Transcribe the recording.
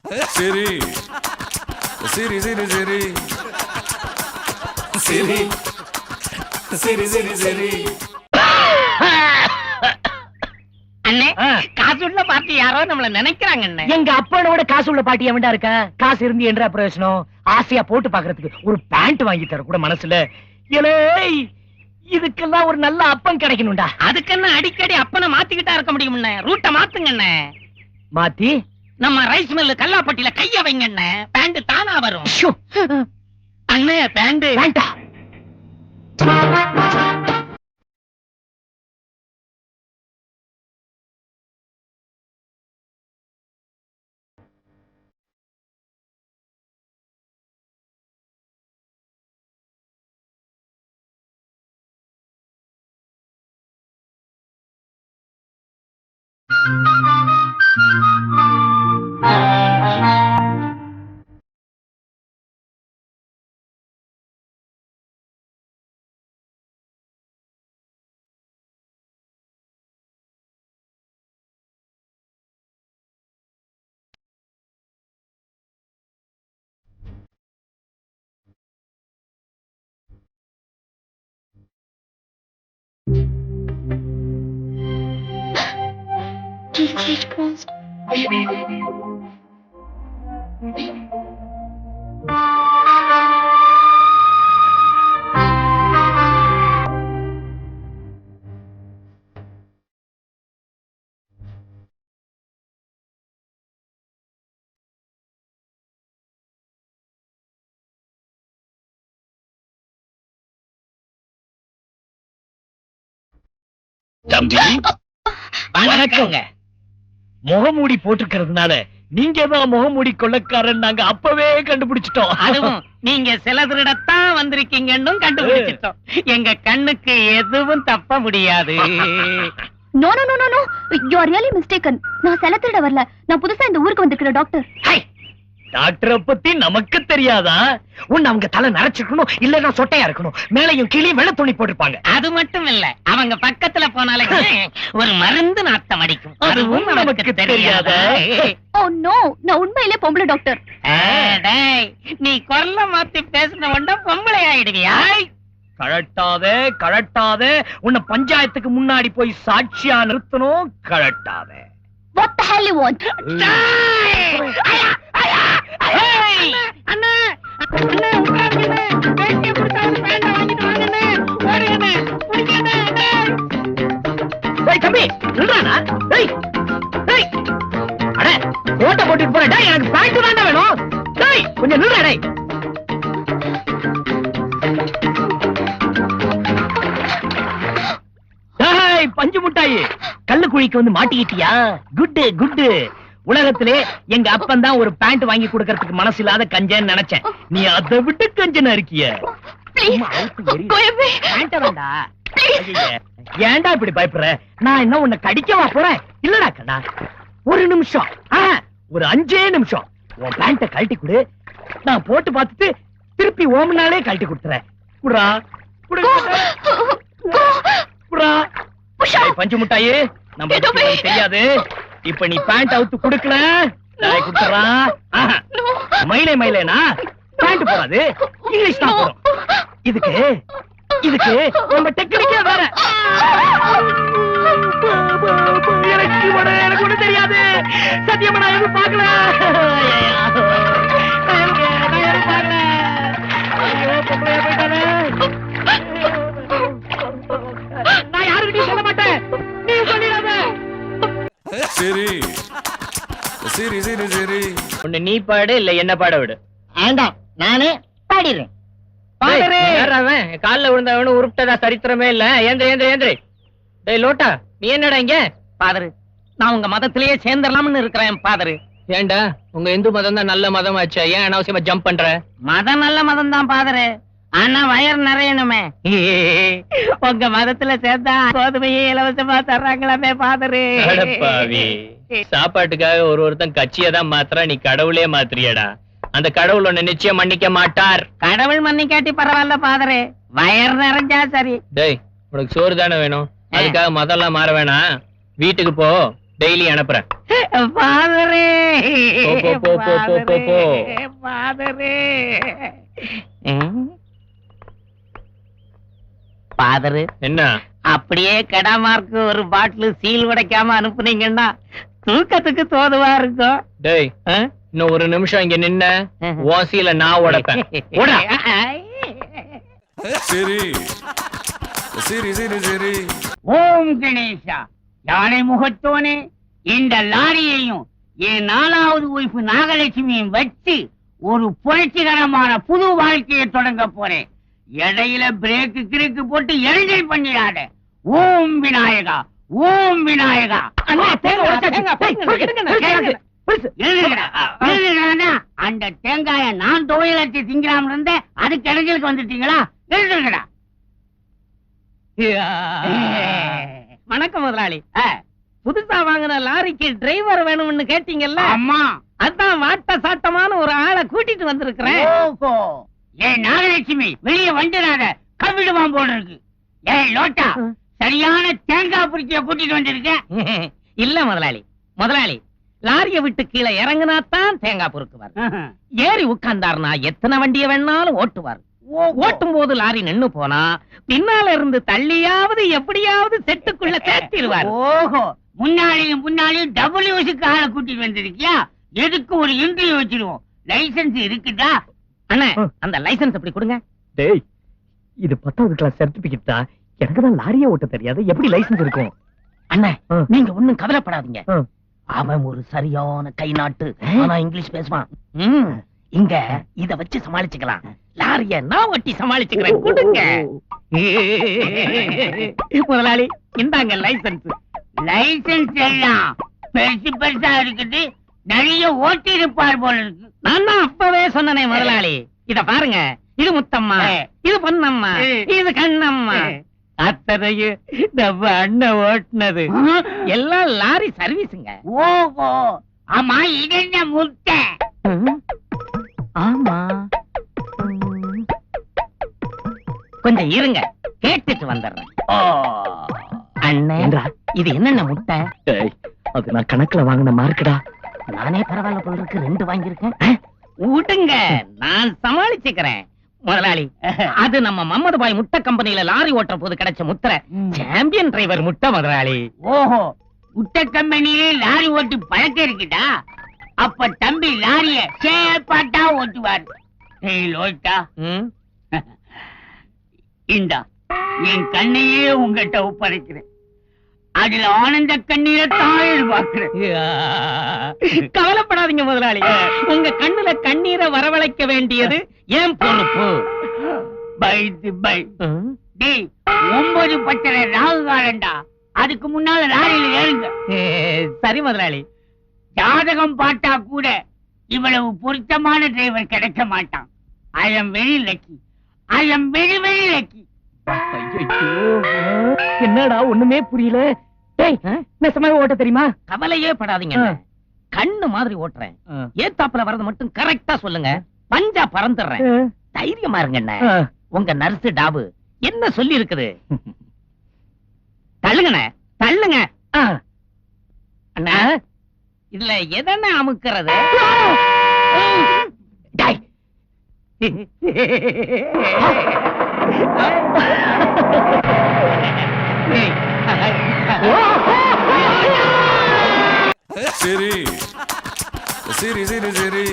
சரி சரி சரி சரி சரி சரி சரி சரி அண்ணே, காசுள்ள பாட்டி யாரோ நம்மள நினைக்கிறாங்க அண்ணே. எங்க அப்பனோட காசு உள்ள பாட்டி எவன்டா இருக்கா? காசு இருந்து என்ன பிரயோஜனம்? ஆசையா போட்டு பாக்குறதுக்கு ஒரு பேண்ட் வாங்கி தர கூட மனசுல ஏலே, இதுக்கெல்லாம் ஒரு நல்ல அப்பன் கிடைக்கணும்டா. அதுக்குன்னு அடிக்கடி அப்பனை மாத்திக்கிட்டா இருக்க முடியும். ரூட்ட மாத்துங்க அண்ணே. மாத்தி நம்ம ரைஸ் மில்லு கல்லாப்பட்டியில கைய வைங்க அண்ணே. பேண்ட் தானா வரும். அண்ணே பேண்ட் வேண்டாம். தம்பி வணக்கங்க. முகமூடி போட்டுக்கிறதுனால நீங்க தான் முகமூடி கொள்ளக்காரன் நாங்க அப்பவே கண்டுபிடிச்சிட்டோம். அதுவும் நீங்க சில திருடத்தான் வந்திருக்கீங்கன்னு கண்டுபிடிச்சிட்டோம். எங்க கண்ணுக்கு எதுவும் தப்ப முடியாது. No no no no, you are really mistaken. நான் செல திருட வரல. நான் புதுசா இந்த ஊருக்கு வந்திருக்கிற டாக்டர். டாக்டரை பத்தி நமக்கு தெரியாதா? உன்னை அவங்க தலை நரைச்சிருக்கணும், இல்லன்னா சொட்டையா இருக்கணும், மேலையும் கீழையும் வெள்ளை துணி போட்டிருப்பாங்க. அது மட்டும் இல்ல, அவங்க பக்கத்துல போனாலே ஒரு மருந்து நாத்தம் அடிக்கும். அதுவும் நமக்கு தெரியாதா? ஓ நோ, நான் உண்மையிலே பொம்பளை டாக்டர். டேய், நீ குரல மாத்தி பேசின உடனே பொம்பளை ஆயிடுவியா? கழட்டாதே கழட்டாதே, உன்னை பஞ்சாயத்துக்கு முன்னாடி போய் சாட்சியா நிறுத்தணும். கழட்டாதே. What the hell you want? அண்ணா அண்ணா உட்காருங்க. வேட்டியை கொடுத்தாலும் பேண்ட் வாங்கிட்டு வாங்கண்ணே. ஓடுங்கண்ணே, பிடிக்கண்ணே. டேய் தம்பி, நில்றானா? டேய் டேய், அட கோட்டை போட்டுட்டு போறேன். டேய், எனக்கு பேண்ட் தான்டா வேணும். டேய் கொஞ்சம் நில்றா. டேய் டேய், பஞ்சு முட்டாயி, கல்லு குழிக்கு வந்து மாட்டிக்கிட்டியா? Good good. உலகத்திலே எங்க அப்பன் தான் ஒரு பேண்ட் வாங்கி கொடுக்கறதுக்கு மனசு இல்லாத கஞ்சன்னு நினைச்சேன். நீ அதை விட்டு கஞ்சனா இருக்கிய. Please, go away. வேண்டா. ஏன்டா இப்படி பயப்படுற? நான் என்ன உன்னை கடிக்கவா போறேன்? இல்லடா கண்ணா, ஒரு நிமிஷம், ஒரு 5 நிமிஷம் உன் பேண்ட கழட்டி கொடு. நான் போட்டு பார்த்துட்டு திருப்பி ஓமனாலே கழட்டி கொடுத்துறேன். குடுறா குடுறா. பஞ்சு முட்டாயி, நம்ம தெரியாது. இப்ப நீ பேண்ட் அவுத்து குடுக்கல, நான் குடுத்துறான். மயிலே மயிலேனா பேண்ட் போடாது, இங்கிலீஷ் தான் போடும். இதுக்கு இதுக்கு நம்ம டெக்னிக்கே வேற. எனக்கு ஒண்ணு தெரியாது. சத்தியமா நான் எதுவும் பார்க்கல. நான் யாருக்கிட்டையும் சொல்ல மாட்டேன். நீ சொல்லிடாத. சரி சரி சரி சரி ஒண்ணு நீ பாடு, இல்ல என்ன பாட விடு. வேண்டாம், நானே பாடிடுறேன். கால்ல விழுந்தவனு உருப்பிட்டதா சரித்திரமே இல்ல. ஏந்திர ஏந்திர ஏந்திர. டேய் லோட்டா, நீ என்னடா இங்க? பாதரு, நான் உங்க மதத்திலேயே சேர்ந்துடலாம்னு இருக்கிறேன் பாதரு. ஏண்டா, உங்க இந்து மதம் தான் நல்ல மதம் ஆச்சு, ஏன் அனாவசியமா ஜம்ப் பண்ற? மதம் நல்ல மதம் தான் பாதரு, ஆனா வயர் நிறையணுமே. உங்க மதத்துல சேர்ந்தா கோதுமையே இலவசமா தர்றாங்களாமே பாதரு. சாப்பாட்டுக்காக ஒருத்தன் கட்சியை தான் மாத்திரா, நீ கடவுளே மாத்திரியடா. அந்த கடவுள் ஒண்ணு நிச்சயம் மன்னிக்க மாட்டார். கடவுள் மன்னிக்காட்டி பரவாயில்ல பாதரு, வயர் நிறைஞ்சா சரி. டேய், உனக்கு சோறு தானே வேணும், அதுக்காக மதம் எல்லாம் மாற வேணாம். வீட்டுக்கு போ, டெய்லி அனுப்புறேன். ஃபாதரே போ, போ, போ, போ, போ, போ. ஃபாதரே ஃபாதரு என்ன அப்படியே கெடாமார்க்கு ஒரு பாட்டில் சீல் உடைக்காம அனுப்புனீங்கன்னா தூக்கத்துக்கு தோதுவா இருக்கும். டேய் இன்னும் ஒரு நிமிஷம் இங்க நின்ன ஓசியில நான் உடைப்பேன். ஓடா. சரி சரி சரி சரி ஓம் கணேஷா, யானை முகத்தோனே, இந்த லாரியையும் என் 4வது ஒய்ஃப் நாகலட்சுமியும் வச்சு ஒரு புரட்சிகரமான புது வாழ்க்கையை தொடங்க போறேன். இடையில பிரேக்கு கிறுக்கு போட்டு எரிஞ்சல் பண்ணிடாத. ஓம் விநாயகா, ஓம் விநாயகா. அந்த தேங்காய நான் துவையலட்சி திங்கலாம் இருந்தேன், அதுக்கு இடைஞ்சலுக்கு வந்துட்டீங்களா? எழுதுங்கடா. வணக்கம் முதலாளி. புதுசா வாங்கின லாரிக்கு டிரைவர் வேணும்னு கேட்டீங்கல்ல? அம்மா, அதான் வாட்ட சாட்டமான ஒரு ஆளை கூட்டிட்டு வந்திருக்கிறேன். ஓஹோ, ஏன் நாகலட்சுமி வெளியே வந்துடாத, கவிடுவான் போல இருக்கு. ஏய் லோட்டா, சரியான தேங்காய் புரிச்சிய கூட்டிட்டு வந்திருக்கேன். இல்ல முதலாளி, முதலாளி லாரிய விட்டு கீழே இறங்குனாத்தான் தேங்காய் பொறுக்குவார். ஏறி உட்கார்ந்தாருனா எத்தனை வண்டியை வேணாலும் ஓட்டுவார். ஓட்டும் போது லாரி நின்னு போனா பின்னால இருந்து தள்ளியாவது எப்படியாவது செட்டுக்குள்ள சேர்த்திடுவார். ஓஹோ, முன்னாடியும் முன்னாடியும் டபிள்யூஸுக்கு ஆளை கூட்டிட்டு வந்திருக்கியா? எதுக்கு ஒரு இன்டர்வியூ வச்சிருவோம். லைசன்ஸ் இருக்குதா? அண்ணா, அந்த லைசன்ஸ் எப்படி கொடுங்க. டேய் இது 10வது கிளாஸ் சர்டிபிகேட் தான். எனக்கு தான் லாரியே ஓட்ட தெரியாது, எப்படி லைசன்ஸ் இருக்கும்? அண்ணா, நீங்க ஒண்ணும் கவலைப்படாதீங்க. அவன் ஒரு சரியான கை நாட்டு, ஆனா இங்கிலீஷ் பேசுவான். இங்க இத வச்சு சமாளிச்சுக்கலாம். லாரிய நான் ஒட்டி சமாளிச்சுக்கிறேன். கொடுங்க முதலாளி, இந்தாங்க லைசன்ஸ். லைசன்ஸ் எல்லாம் பெருசு பெருசா இருக்குது, நிறைய ஓட்டி இருப்பார் போல இருக்கு. நான் தான் அப்பவே சொன்னனே முதலாளி. இத பாருங்க, இது முத்தம்மா, இது பொன்னம்மா, இது கண்ணம்மா. அத்தனையும் நம்ம அண்ணன் ஓட்டுனது. எல்லாம் லாரி சர்வீஸுங்க. ஓஹோ, ஆமா இது என்ன முட்டை? ஆமா, கொஞ்சம் இருங்க, கேட்டுட்டு வந்துடுறேன். அண்ணே, இது என்னென்ன முட்டை? அது நான் கணக்குல வாங்கின மார்க்குடா. நானே பரவாயில்ல போல இருக்கு, 2 வாங்கியிருக்கேன். விடுங்க, நான் சமாளிச்சுக்கிறேன் முதலாளி. அது நம்ம மம்மது பாய் முட்டை கம்பெனியில லாரி ஓட்டுற போது கிடைச்ச முத்திரை, சாம்பியன் டிரைவர் முட்டை முதலாளி. ஓஹோ, முட்டை கம்பெனியிலே லாரி ஓட்டி பழக்கம் இருக்குடா. அப்ப தம்பி லாரிய சேப்பாட்டா ஓட்டுவார். இந்தா என் கண்ணையே உங்ககிட்ட ஒப்படைக்கிறேன். அதுல ஆனந்த கண்ணீரை தான் எதிர்பார்க்கிறேன். கவலைப்படாதீங்க முதலாளி, உங்க கண்ணுல கண்ணீரை வரவழைக்க வேண்டியது ஏன் பொறுப்பு. பைத்து பை டேய், 9:10 ராகு காலண்டா, அதுக்கு முன்னால லாரியில ஏறுங்க. சரி முதலாளி. ஜாதகம் பார்த்தா கூட இவ்வளவு பொருத்தமான டிரைவர் கிடைக்க மாட்டான். I am very lucky, I am very very lucky. என்னடா ஒண்ணுமே புரியல. டேய் நெசமாவே ஓட்ட தெரியுமா? கவலையே படாதீங்க, கண்ணு மாதிரி ஓட்டுறேன். ஏத்தாப்புல வரது மட்டும் கரெக்டா சொல்லுங்க, பஞ்சா பறந்துடுறேன். தைரியமா இருங்க அண்ணா. உங்க நர்ஸ் டாபு என்ன சொல்லி இருக்குது? தள்ளுங்கண்ணே, தள்ளுங்க. அண்ணா, இதுல எதன அமுக்கிறது? சரி சரி சரி சரி